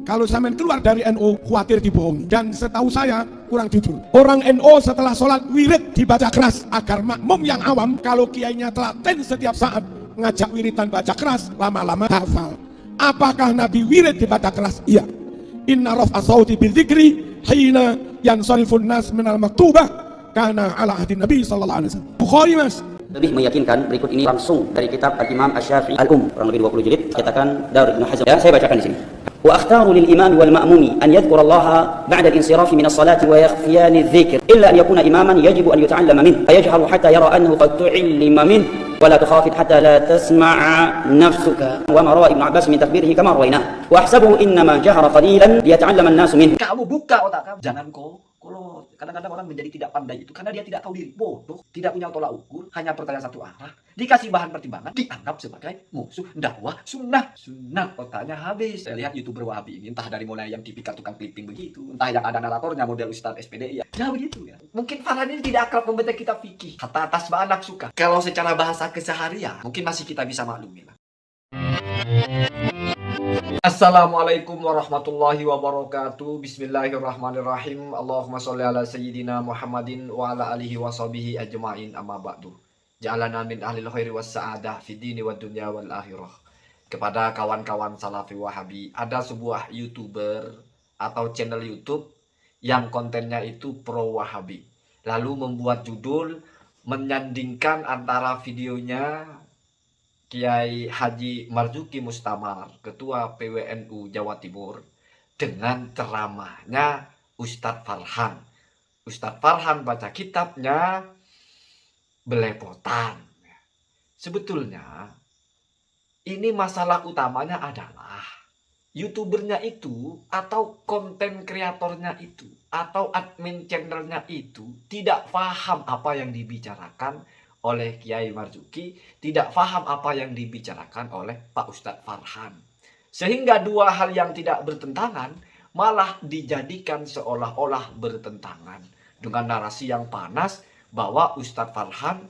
kalau sampean keluar dari NU khawatir dibohongi. Dan setahu saya kurang jujur. Orang NU setelah sholat wirid dibaca keras agar makmum yang awam kalau kiainya telaten setiap saat ngajak wiridan baca keras, lama-lama hafal. Apakah Nabi wirid dibaca keras? Iya. Inna raf'a sawti bil dzikri hina yansarifun nas minal maktubah kana ala ahdi Nabi sallallahu alaihi wasallam. Bukhari, Mas. Lebih meyakinkan berikut ini langsung dari kitab Al-Imam Asy-Syafi'i Al-Um, kurang lebih 20 jilid, katakan Dar Ibnu Hazm. Ya, saya bacakan di sini. Wa akhtaru lil imam wal ma'mumi an yadhkura Allah ba'da al-insiraf min as-salati wa yakhfiyan adh-dhikr illa an yakuna imaman yajibu an yata'allama minhu fayajharu hatta yara annahu qad tu'illima minhu wa la tukhafit hatta la tasma'a nafsuka wa ma rawa Ibnu Abbas min takbirihi kama rawaina wa ahsabuhu innama jahara qalilan liyata'allama an-nasu minhu. Kamu buka otak kamu, jangan kolot. Kadang-kadang orang menjadi tidak pandai itu karena dia tidak tahu diri, bodoh, tidak punya tolak ukur, hanya pertanyaan satu arah, dikasih bahan pertimbangan, dianggap sebagai musuh dakwah sunnah. Otaknya habis. Saya lihat YouTuber Wahabi ini, entah dari mulai yang tipikal tukang clipping begitu, entah yang ada naratornya model Ustadz SPDI ya begitu ya. Mungkin Farhan ini tidak akrab membaca kitab fikih, kata atas bahan nafsuka. Kalau secara bahasa keseharian mungkin masih kita bisa maklumi lah. Assalamualaikum warahmatullahi wabarakatuh. Bismillahirrahmanirrahim. Allahumma sholli ala sayyidina Muhammadin wa ala alihi wa sahbihi ajma'in, amma ba'du. Ja'alana min ahlil khairi was sa'adah fid dini wad dunya wal akhirah. Kepada kawan-kawan Salafi Wahabi, ada sebuah YouTuber atau channel YouTube yang kontennya itu pro Wahabi, lalu membuat judul menyandingkan antara videonya Kiai Haji Marzuki Mustamar, Ketua PWNU Jawa Timur, dengan ceramahnya Ustadz Farhan. Ustadz Farhan baca kitabnya belepotan. Sebetulnya ini masalah utamanya adalah YouTubernya itu atau konten kreatornya itu atau admin channelnya itu tidak paham apa yang dibicarakan oleh Kiai Marzuki, tidak paham apa yang dibicarakan oleh Pak Ustadz Farhan. Sehingga dua hal yang tidak bertentangan malah dijadikan seolah-olah bertentangan dengan narasi yang panas bahwa Ustadz Farhan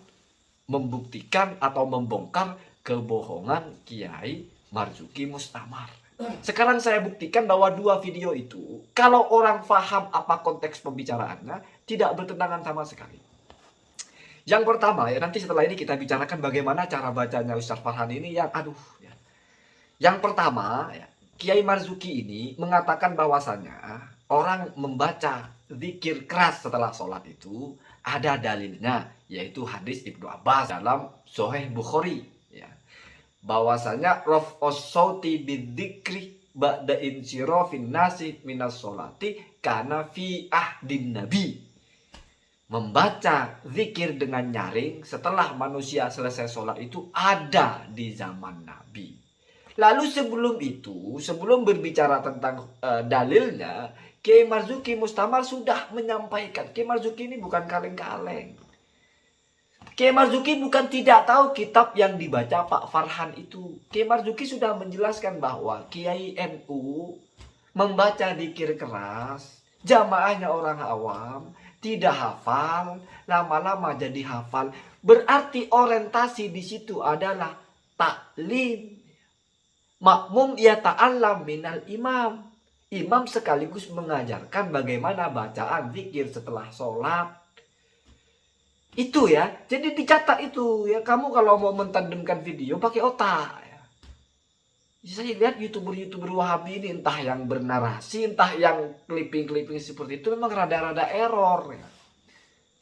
membuktikan atau membongkar kebohongan Kiai Marzuki Mustamar. Sekarang saya buktikan bahwa dua video itu, kalau orang paham apa konteks pembicaraannya, tidak bertentangan sama sekali. Yang pertama ya, nanti setelah ini kita bicarakan bagaimana cara bacanya Ustadz Farhan ini yang ya. Yang pertama ya, Kiai Marzuki ini mengatakan bahwasannya orang membaca zikir keras setelah sholat itu ada dalilnya, yaitu hadis Ibnu Abbas dalam Sahih Bukhari ya. Bahwasanya raf'us sauti bidzikri ba'da insirafin nasi minas sholati kana fi ahdin nabi. Membaca zikir dengan nyaring setelah manusia selesai sholat itu ada di zaman Nabi. Lalu sebelum itu, sebelum berbicara tentang dalilnya, Kiai Marzuki Mustamar sudah menyampaikan. Kiai Marzuki ini bukan kaleng-kaleng. Kiai Marzuki bukan tidak tahu kitab yang dibaca Pak Farhan itu. Kiai Marzuki sudah menjelaskan bahwa Kiai NU membaca zikir keras, jamaahnya orang awam, tidak hafal, lama-lama jadi hafal. Berarti orientasi di situ adalah taklim. Makmum ya ta'allam minal imam. Imam sekaligus mengajarkan bagaimana bacaan zikir setelah sholat. Itu ya. Jadi dicatat itu ya. Kamu kalau mau mentandemkan video pakai otak. Saya lihat YouTuber Wahabi ini entah yang bernarasi, entah yang clipping seperti itu memang rada-rada error ya.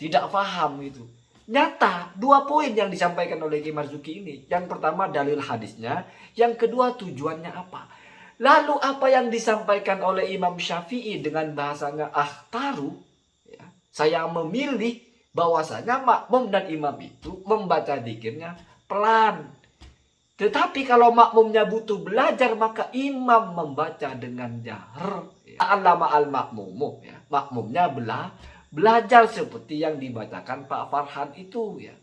Tidak paham itu. Nyata, dua poin yang disampaikan oleh Kiai Marzuki ini. Yang pertama dalil hadisnya, yang kedua tujuannya apa. Lalu apa yang disampaikan oleh Imam Syafi'i dengan bahasanya akhtaru ya, saya memilih bahwasanya makmum dan imam itu membaca zikirnya pelan. Tetapi kalau makmumnya butuh belajar, maka imam membaca dengan jahar. Alama al-makmumu, ya. Makmumnya belajar seperti yang dibacakan Pak Farhan itu. Ya.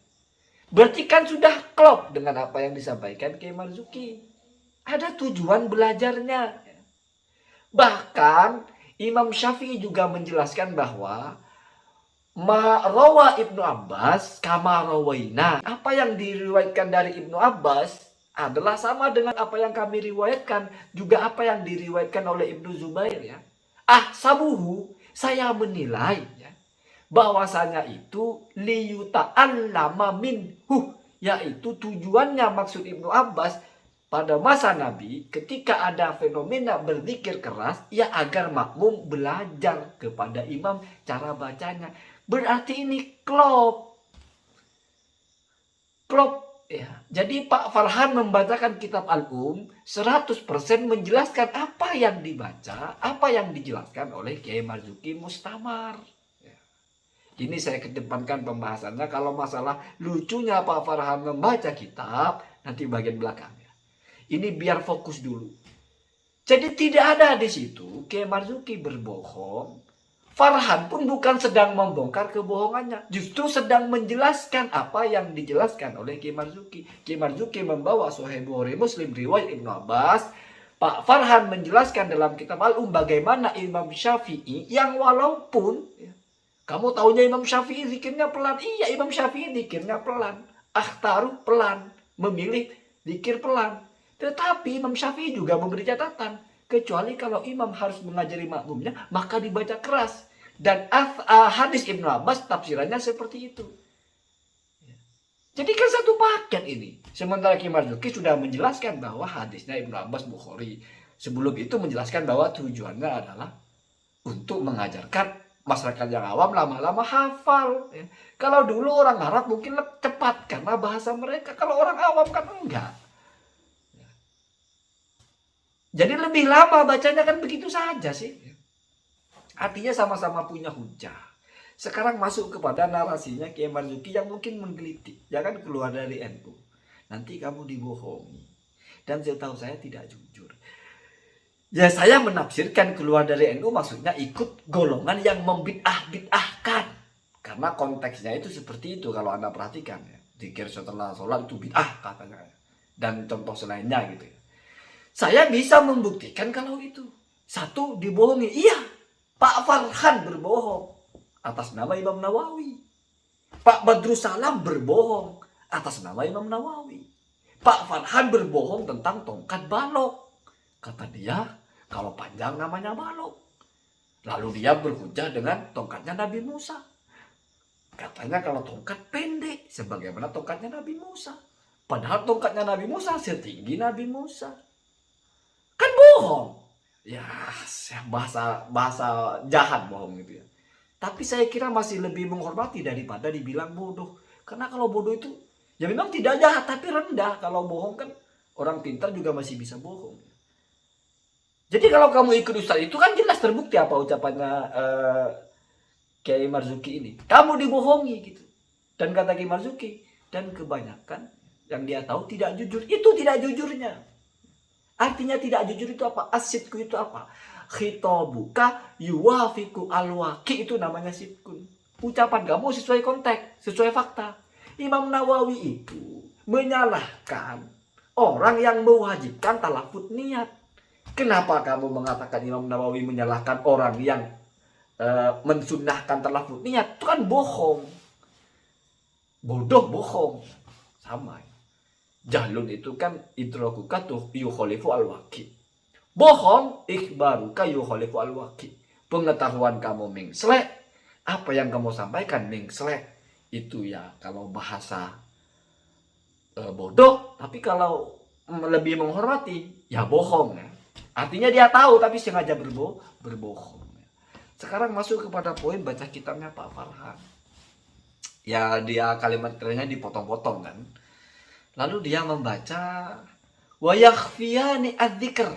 Berarti kan sudah klop dengan apa yang disampaikan Kiai Marzuki. Ada tujuan belajarnya. Ya. Bahkan Imam Syafi'i juga menjelaskan bahwa rawa Ibnu Abbas kama rawaina. Apa yang diriwayatkan dari Ibnu Abbas adalah sama dengan apa yang kami riwayatkan, juga apa yang diriwayatkan oleh Ibnu Zubair ya. Ahsabuhu, saya menilai ya, bahwasanya itu liyuta'allama minhu, yaitu tujuannya maksud Ibnu Abbas pada masa Nabi ketika ada fenomena berzikir keras ya agar makmum belajar kepada imam cara bacanya. Berarti ini klop ya. Jadi Pak Farhan membacakan kitab Al-Um 100% menjelaskan apa yang dibaca, apa yang dijelaskan oleh Kiai Marzuki Mustamar. Ya. Ini saya kedepankan pembahasannya. Kalau masalah lucunya Pak Farhan membaca kitab, nanti bagian belakang. Ini biar fokus dulu. Jadi tidak ada di situ Kiai Marzuki berbohong. Farhan pun bukan sedang membongkar kebohongannya. Justru sedang menjelaskan apa yang dijelaskan oleh Kiai Marzuki. Kiai Marzuki membawa Sahih Bukhari Muslim riwayat Ibnu Abbas. Pak Farhan menjelaskan dalam kitab Al-Um bagaimana Imam Syafi'i yang walaupun kamu tahunya Imam Syafi'i zikirnya pelan. Iya, Imam Syafi'i zikirnya pelan. Akhtaru pelan. Memilih zikir pelan. Tetapi Imam Syafi'i juga memberi catatan. Kecuali kalau imam harus mengajari makmumnya, maka dibaca keras. Dan hadis Ibnu Abbas tafsirannya seperti itu. Jadi kan satu paket ini. Sementara Kiai Marzuki sudah menjelaskan bahwa hadisnya Ibnu Abbas Bukhari. Sebelum itu menjelaskan bahwa tujuannya adalah untuk mengajarkan masyarakat yang awam lama-lama hafal. Kalau dulu orang Arab mungkin cepat karena bahasa mereka. Kalau orang awam kan enggak. Jadi lebih lama bacanya kan begitu saja sih. Artinya sama-sama punya hujah. Sekarang masuk kepada narasinya Kiai Marzuki yang mungkin menggelitik. Jangan keluar dari NU. Nanti kamu dibohongi. Dan setahu saya tidak jujur. Ya saya menafsirkan keluar dari NU maksudnya ikut golongan yang membid'ah-bid'ahkan. Karena konteksnya itu seperti itu kalau Anda perhatikan ya. Zikir setelah sholat itu bid'ah katanya. Dan contoh selainnya gitu ya. Saya bisa membuktikan kalau itu. Satu, dibohongi. Iya, Pak Farhan berbohong atas nama Imam Nawawi. Pak Badrussalam berbohong atas nama Imam Nawawi. Pak Farhan berbohong tentang tongkat balok. Kata dia, kalau panjang namanya balok. Lalu dia berhujah dengan tongkatnya Nabi Musa. Katanya kalau tongkat pendek, sebagaimana tongkatnya Nabi Musa. Padahal tongkatnya Nabi Musa setinggi Nabi Musa. Kan bohong. Ya, bahasa jahat bohong gitu ya. Tapi saya kira masih lebih menghormati daripada dibilang bodoh. Karena kalau bodoh itu ya memang tidak jahat tapi rendah. Kalau bohong kan orang pintar juga masih bisa bohong. Jadi kalau kamu ikut Ustaz itu kan jelas terbukti apa ucapannya Kiai Marzuki ini. Kamu dibohongi gitu. Dan kata Kiai Marzuki, dan kebanyakan yang dia tahu tidak jujur. Itu tidak jujurnya. Artinya tidak jujur itu apa? Asidku itu apa? Khitabuka yuwafiku alwaki, itu namanya sidkun. Ucapan kamu sesuai konteks, sesuai fakta. Imam Nawawi itu menyalahkan orang yang mewajibkan talafut niat. Kenapa kamu mengatakan Imam Nawawi menyalahkan orang yang mensunnahkan talafut niat? Itu kan bohong. Bodoh bohong. Sama. Jahlun itu kan idrakuka yukhalifu al-waqi. Bohong ikhbaruka yukhalifu al-waqi. Pengetahuan kamu mengselek, apa yang kamu sampaikan mengselek. Itu ya kalau bahasa bodoh, tapi kalau lebih menghormati ya bohong ya. Artinya dia tahu tapi sengaja berbohong. Sekarang masuk kepada poin baca kitabnya Pak Farhan. Ya dia kalimat kerennya dipotong-potong kan. Lalu dia membaca wa yakhfiyani adzikr.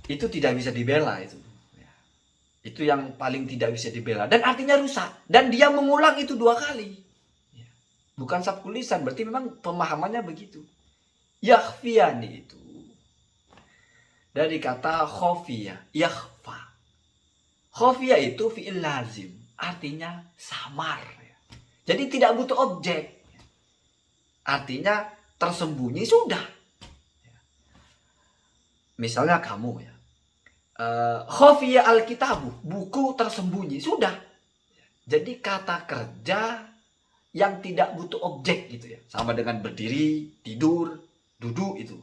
Itu tidak bisa dibela itu. Itu yang paling tidak bisa dibela dan artinya rusak. Dan dia mengulang itu 2 kali. Bukan sabku lisan, berarti memang pemahamannya begitu. Yakhfiyani itu dari kata khafiyah, yakhfa. Khafiyah itu fi'il lazim, artinya samar. Jadi tidak butuh objek. Artinya tersembunyi sudah. Misalnya kamu ya. Khafiyah al-kitabu, buku tersembunyi sudah. Jadi kata kerja yang tidak butuh objek gitu ya. Sama dengan berdiri, tidur, duduk itu.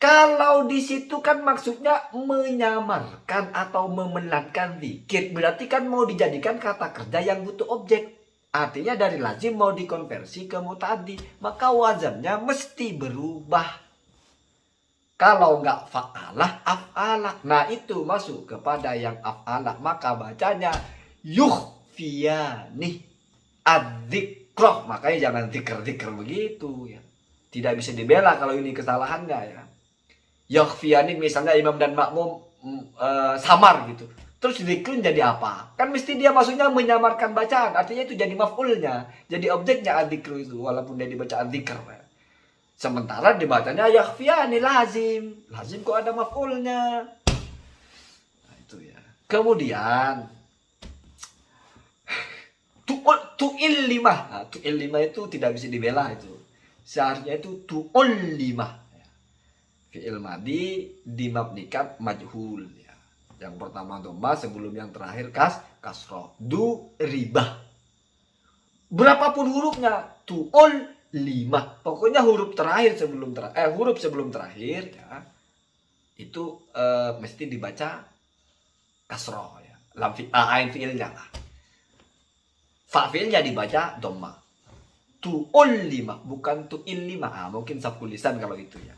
Kalau di situ kan maksudnya menyamarkan atau memelankan zikir, berarti kan mau dijadikan kata kerja yang butuh objek. Artinya dari lazim mau dikonversi ke muta'addi, maka wazannya mesti berubah. Kalau nggak fa'alah, af'alah. Nah itu masuk kepada yang af'alah, maka bacanya yukhfiyani adzikroh. Makanya jangan zikr-zikr begitu ya. Tidak bisa dibela kalau ini kesalahannya ya. Yukhfiyani misalnya imam dan makmum samar gitu. Terus zikrin jadi apa? Kan mesti dia maksudnya menyamarkan bacaan. Artinya itu jadi maf'ulnya. Jadi objeknya adzikru itu. Walaupun dia dibaca adzikr ya. Sementara dibacanya yakhfiyani lazim. Lazim kok ada maf'ulnya. Nah itu ya. Kemudian tu'il limah. Nah, tu'il limah itu tidak bisa dibela itu. Seharusnya itu tu'ul limah. Fi'il madi dimabnikan majhul ya. Yang pertama dhamma sebelum yang terakhir kasroh. Du ribah. Berapapun hurufnya, tu'ul limah. Pokoknya huruf sebelum terakhir ya. Itu mesti dibaca kasroh ya. Lam ain fi'ilnya lah. Fa fi'ilnya dibaca dhamma. Tu'ul limah bukan tu'il limah. Mungkin sabkul lisan kalau itu ya.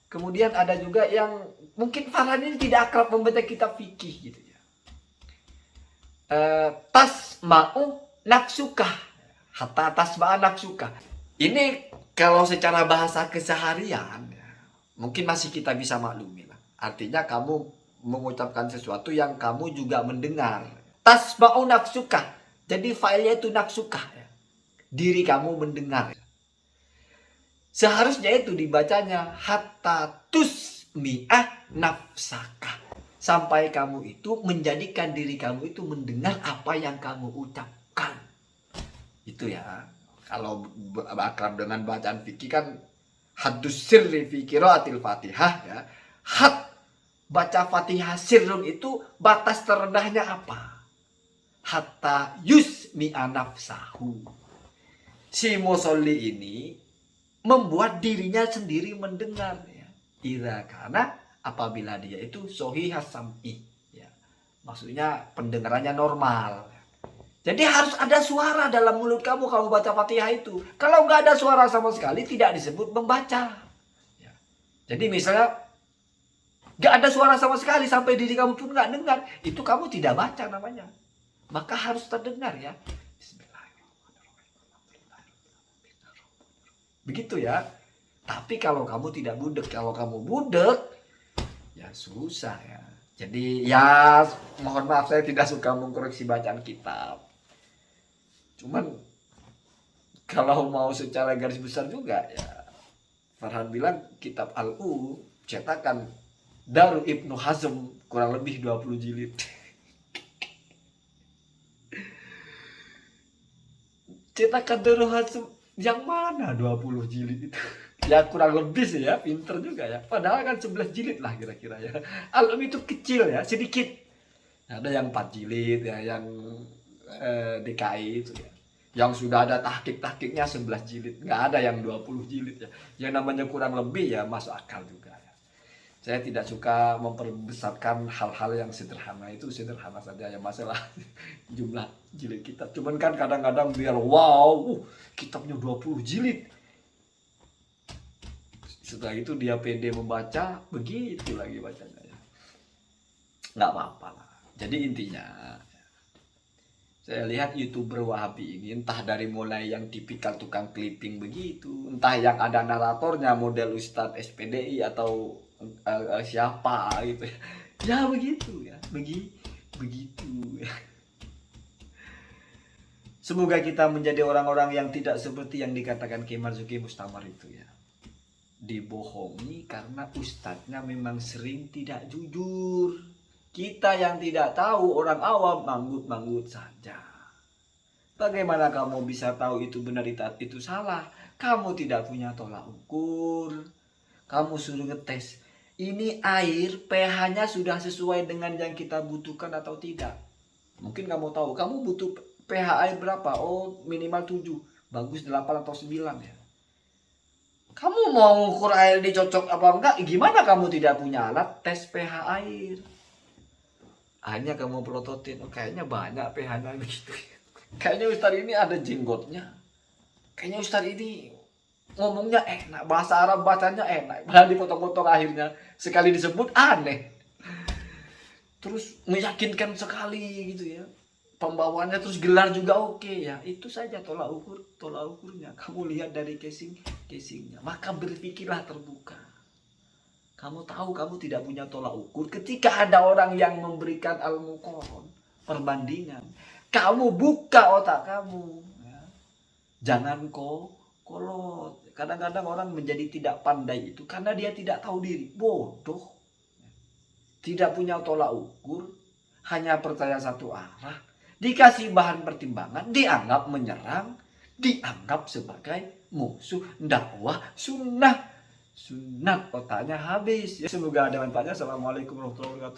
Kemudian ada juga yang mungkin Farhan ini tidak akrab membaca kitab fikih gitu ya. Tasma'u nafsukah. Hatta tasma'a nafsukah. Ini kalau secara bahasa keseharian ya, mungkin masih kita bisa maklumi lah. Artinya kamu mengucapkan sesuatu yang kamu juga mendengar. Tasma'u nafsukah. Jadi failnya itu nafsukah ya. Diri kamu mendengar. Seharusnya itu dibacanya hatta tusmi'ah nafsaka. Sampai kamu itu menjadikan diri kamu itu mendengar apa yang kamu ucapkan. Itu ya. Kalau akrab dengan bacaan fikih kan haddus sirri fi qiraatil Fatihah ya. Had baca Fatihah sirrun itu batas terendahnya apa? Hatta yusmi'a nafsahu. Si musolli ini membuat dirinya sendiri mendengar ya. Ira karena apabila dia itu sohihas sam'i ya. Maksudnya pendengarannya normal. Jadi harus ada suara dalam mulut kamu kalau baca Fatihah itu. Kalau nggak ada suara sama sekali tidak disebut membaca. Ya. Jadi misalnya nggak ada suara sama sekali sampai diri kamu pun nggak dengar, itu kamu tidak baca namanya. Maka harus terdengar ya. Begitu ya. Tapi kalau kamu tidak budek, kalau kamu budek, ya susah ya. Jadi ya mohon maaf saya tidak suka mengkoreksi bacaan kitab. Cuman kalau mau secara garis besar juga ya. Farhan bilang kitab Al-U cetakan Darul Ibnu Hazm kurang lebih 20 jilid. Cetakan Darul Hazm yang mana 20 jilid itu? Ya kurang lebih sih ya, pinter juga ya. Padahal kan 11 jilid lah kira-kira ya. Al-Um itu kecil ya, sedikit. Ada yang 4 jilid ya, yang DKI itu ya. Yang sudah ada tahqiq-tahqiqnya 11 jilid. Nggak ada yang 20 jilid ya. Yang namanya kurang lebih ya masuk akal juga ya. Saya tidak suka memperbesarkan hal-hal yang sederhana, itu sederhana saja ya, masalah jumlah jilid kitab. Cuman kan kadang-kadang biar wow, kitabnya 20 jilid. Setelah itu dia pede membaca, begitu lagi bacanya ya. Nggak apa-apa lah. Jadi intinya, saya lihat YouTuber Wahabi ini entah dari mulai yang tipikal tukang clipping begitu, entah yang ada naratornya model Ustadz SPDI atau siapa gitu ya, begitu ya, begitu ya. Semoga kita menjadi orang-orang yang tidak seperti yang dikatakan Kiai Marzuki Mustamar itu ya, dibohongi karena ustadznya memang sering tidak jujur. Kita yang tidak tahu, orang awam manggut-manggut saja. Bagaimana kamu bisa tahu itu benar itu salah? Kamu tidak punya tolak ukur. Kamu suruh ngetes, ini air pH-nya sudah sesuai dengan yang kita butuhkan atau tidak. Mungkin kamu tahu, kamu butuh pH air berapa? Oh, minimal 7. Bagus 8 atau 9 ya. Kamu mau ukur air dicocok apa enggak? Gimana kamu tidak punya alat tes pH air? Hanya kamu pelototin, oh, kayaknya banyak pH-nya begitu. Kayaknya Ustadz ini ada jenggotnya. Kayaknya Ustadz ini ngomongnya enak, bahasa Arab bacanya enak. Padahal dipotong-potong akhirnya. Sekali disebut aneh. Terus meyakinkan sekali gitu ya. Pembawaannya terus gelar juga oke ya. Itu saja tolak ukurnya. Kamu lihat dari casingnya. Maka berpikirlah terbuka. Kamu tahu kamu tidak punya tolak ukur ketika ada orang yang memberikan al-muqarron, perbandingan. Kamu buka otak kamu. Ya. Jangan kolot. Kadang-kadang orang menjadi tidak pandai itu karena dia tidak tahu diri. Bodoh. Tidak punya tolak ukur. Hanya percaya satu arah. Dikasih bahan pertimbangan, dianggap menyerang, dianggap sebagai musuh dakwah sunnah. Sunat otaknya habis. Ya, semoga ada manfaatnya. Assalamualaikum warahmatullahi wabarakatuh.